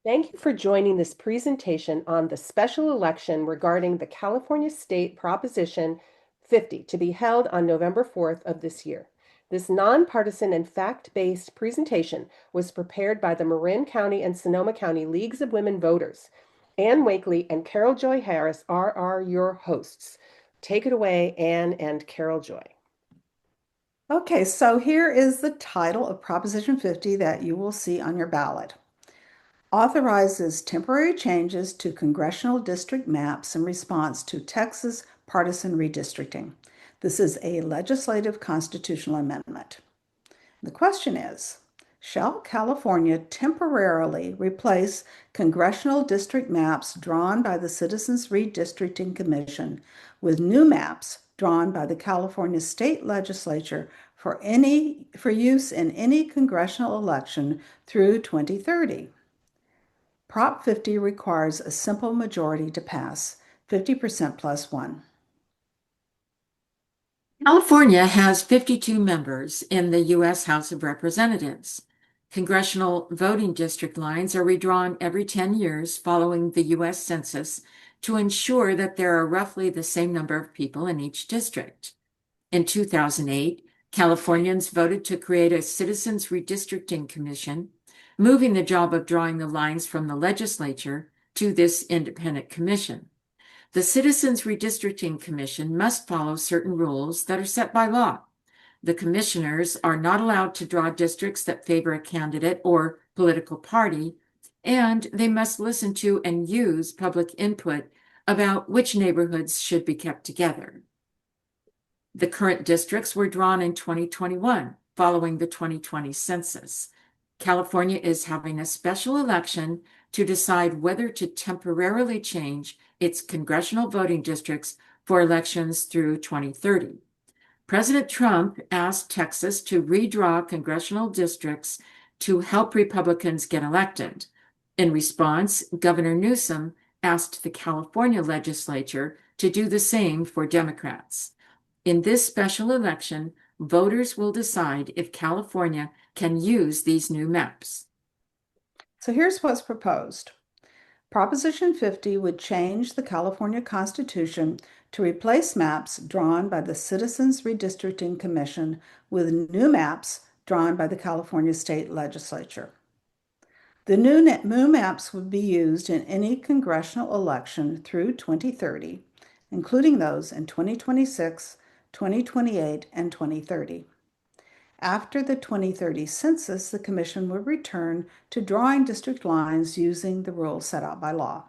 Thank you for joining this presentation on the special election regarding the California State Proposition 50 to be held on November 4th of this year. This nonpartisan and fact-based presentation was prepared by the Marin County and Sonoma County Leagues of Women Voters. Ann Wakely and Carol Joy Harris are your hosts. Take it away, Ann and Carol Joy. Okay, so here is the title of Proposition 50 that you will see on your ballot. Authorizes temporary changes to congressional district maps in response to Texas partisan redistricting. This is a legislative constitutional amendment. The question is, shall California temporarily replace congressional district maps drawn by the Citizens Redistricting Commission with new maps drawn by the California State Legislature for use in any congressional election through 2030? Prop 50 requires a simple majority to pass, 50% plus one. California has 52 members in the U.S. House of Representatives. Congressional voting district lines are redrawn every 10 years following the U.S. Census to ensure that there are roughly the same number of people in each district. In 2008, Californians voted to create a Citizens Redistricting Commission, moving the job of drawing the lines from the legislature to this independent commission. The Citizens Redistricting Commission must follow certain rules that are set by law. The commissioners are not allowed to draw districts that favor a candidate or political party, and they must listen to and use public input about which neighborhoods should be kept together. The current districts were drawn in 2021, following the 2020 census. California is having a special election to decide whether to temporarily change its congressional voting districts for elections through 2030. President Trump asked Texas to redraw congressional districts to help Republicans get elected. In response, Governor Newsom asked the California legislature to do the same for Democrats. In this special election, voters will decide if California can use these new maps. So here's what's proposed. Proposition 50 would change the California Constitution to replace maps drawn by the Citizens Redistricting Commission with new maps drawn by the California State Legislature. The new maps would be used in any congressional election through 2030, including those in 2026, 2028, and 2030. After the 2030 census, the commission would return to drawing district lines using the rules set out by law.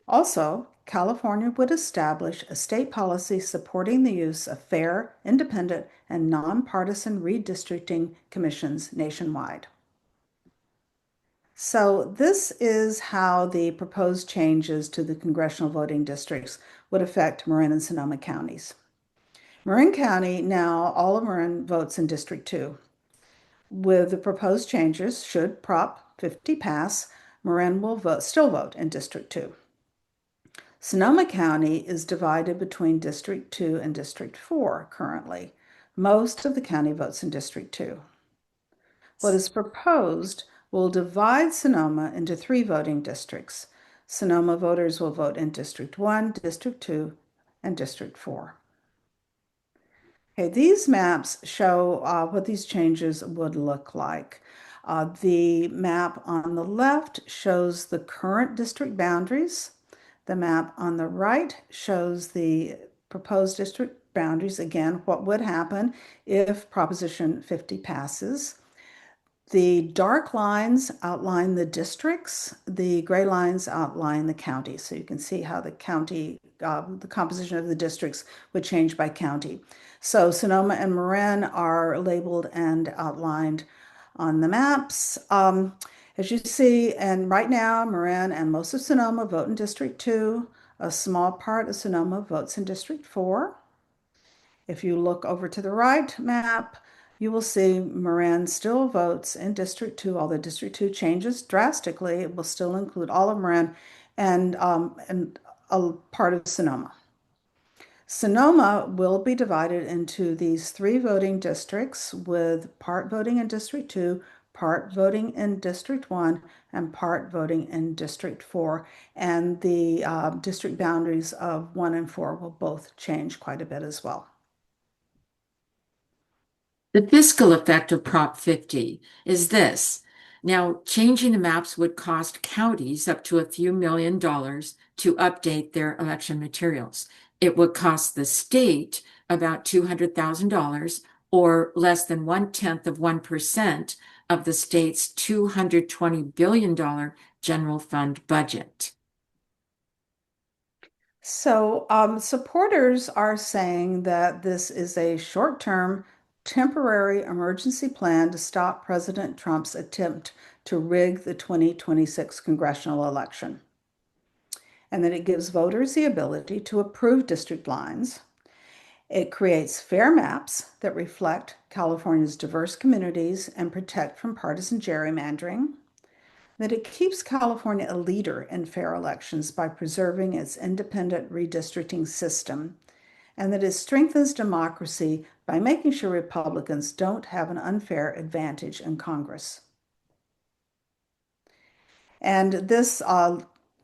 Also, California would establish a state policy supporting the use of fair, independent, and nonpartisan redistricting commissions nationwide. So this is how the proposed changes to the congressional voting districts would affect Marin and Sonoma counties. Marin County, now all of Marin votes in District 2. With the proposed changes, should Prop 50 pass, Marin will still vote in District 2. Sonoma County is divided between District 2 and District 4 currently. Most of the county votes in District 2. What is proposed will divide Sonoma into 3 voting districts. Sonoma voters will vote in District 1, District 2, and District 4. Okay, these maps show what these changes would look like. The map on the left shows the current district boundaries. The map on the right shows the proposed district boundaries. Again, what would happen if Proposition 50 passes. The dark lines outline the districts. The gray lines outline the county. So you can see how the county, the composition of the districts would change by county. So Sonoma and Marin are labeled and outlined on the maps. As you see, and right now, Marin and most of Sonoma vote in District 2. A small part of Sonoma votes in District 4. If you look over to the right map, you will see Marin still votes in District 2, although District 2 changes drastically. It will still include all of Marin and a part of Sonoma. Sonoma will be divided into these 3 voting districts with part voting in District 2, part voting in District 1 and part voting in District 4. And the district boundaries of 1 and 4 will both change quite a bit as well. The fiscal effect of Prop 50 is this. Now, changing the maps would cost counties up to a few $1,000,000 to update their election materials. It would cost the state about $200,000 or less than 1/10 of 1% of the state's $220 billion general fund budget. So supporters are saying that this is a short-term, temporary emergency plan to stop President Trump's attempt to rig the 2026 congressional election, and that it gives voters the ability to approve district lines. It creates fair maps that reflect California's diverse communities and protect from partisan gerrymandering. That it keeps California a leader in fair elections by preserving its independent redistricting system, and that it strengthens democracy by making sure Republicans don't have an unfair advantage in Congress. And this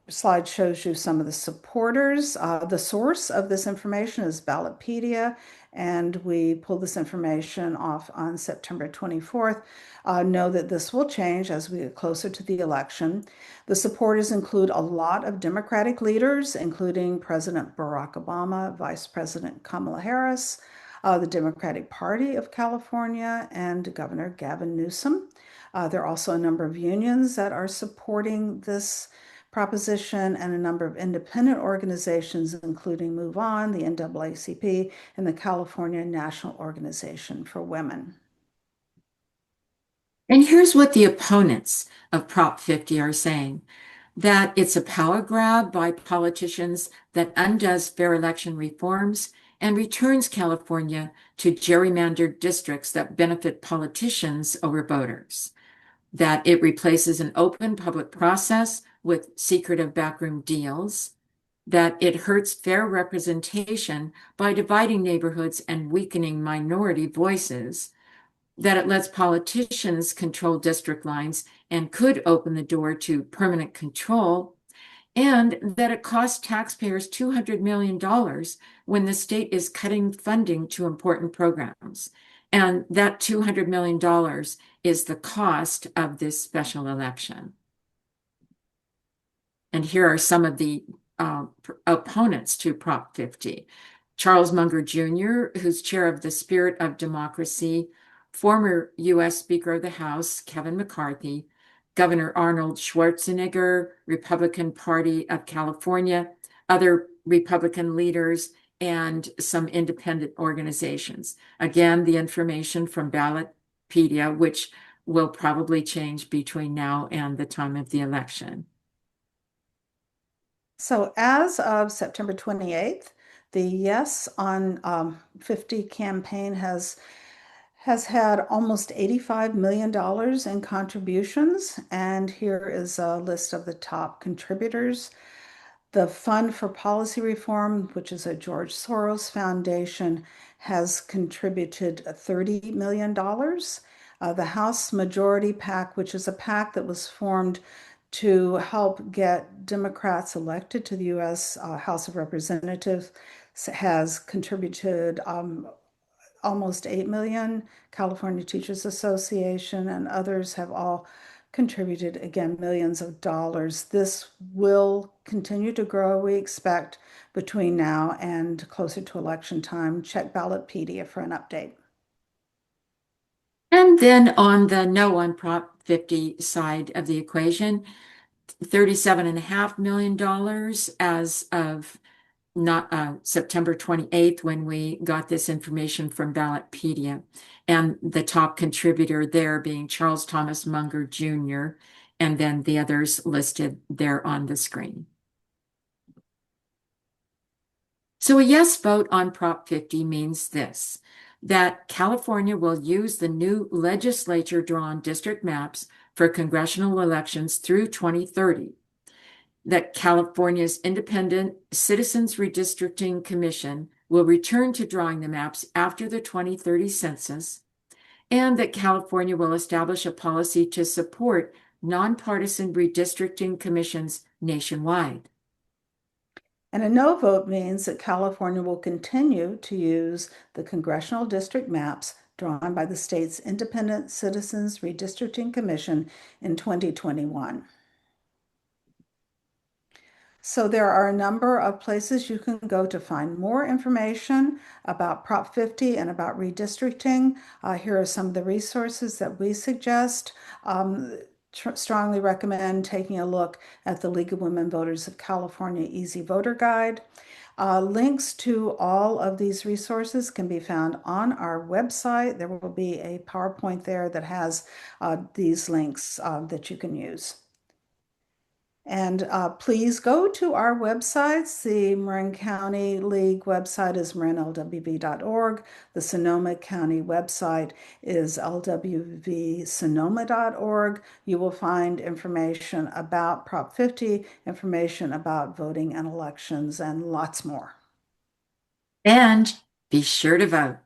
slide shows you some of the supporters. The source of this information is Ballotpedia, and we pulled this information off on September 24th. Know that this will change as we get closer to the election. The supporters include a lot of Democratic leaders, including President Barack Obama, Vice President Kamala Harris, the Democratic Party of California, and Governor Gavin Newsom. There are also a number of unions that are supporting this proposition, and a number of independent organizations, including Move On, the NAACP, and the California National Organization for Women. And here's what the opponents of Prop 50 are saying, that it's a power grab by politicians that undoes fair election reforms and returns California to gerrymandered districts that benefit politicians over voters, that it replaces an open public process with secretive backroom deals, that it hurts fair representation by dividing neighborhoods and weakening minority voices, that it lets politicians control district lines and could open the door to permanent control, and that it costs taxpayers $200 million when the state is cutting funding to important programs. And that $200 million is the cost of this special election. And here are some of the opponents to Prop 50. Charles Munger Jr., who's chair of the Spirit of Democracy, former U.S. Speaker of the House, Kevin McCarthy, Governor Arnold Schwarzenegger, Republican Party of California, other Republican leaders, and some independent organizations. Again, the information from Ballotpedia, which will probably change between now and the time of the election. So as of September 28th, the Yes on 50 campaign has had almost $85 million in contributions. And here is a list of the top contributors. The Fund for Policy Reform, which is a George Soros Foundation, has contributed $30 million. The House Majority PAC, which is a PAC that was formed to help get Democrats elected to the U.S. House of Representatives, has contributed almost $8 million. California Teachers Association and others have all contributed, again, millions of dollars. This will continue to grow, we expect, between now and closer to election time. Check Ballotpedia for an update. And then on the no on Prop 50 side of the equation, $37.5 million as of September 28th, when we got this information from Ballotpedia, and the top contributor there being Charles Thomas Munger Jr., and then the others listed there on the screen. So a yes vote on Prop 50 means this, that California will use the new legislature-drawn district maps for congressional elections through 2030, that California's Independent Citizens Redistricting Commission will return to drawing the maps after the 2030 census, and that California will establish a policy to support nonpartisan redistricting commissions nationwide. And a no vote means that California will continue to use the congressional district maps drawn by the state's Independent Citizens Redistricting Commission in 2021. So there are a number of places you can go to find more information about Prop 50 and about redistricting. Here are some of the resources that we suggest. Strongly recommend taking a look at the League of Women Voters of California Easy Voter Guide. Links to all of these resources can be found on our website. There will be a PowerPoint there that has these links that you can use. And please go to our websites. The Marin County League website is marinlwv.org. The Sonoma County website is lwvsonoma.org. You will find information about Prop 50, information about voting and elections, and lots more. And be sure to vote.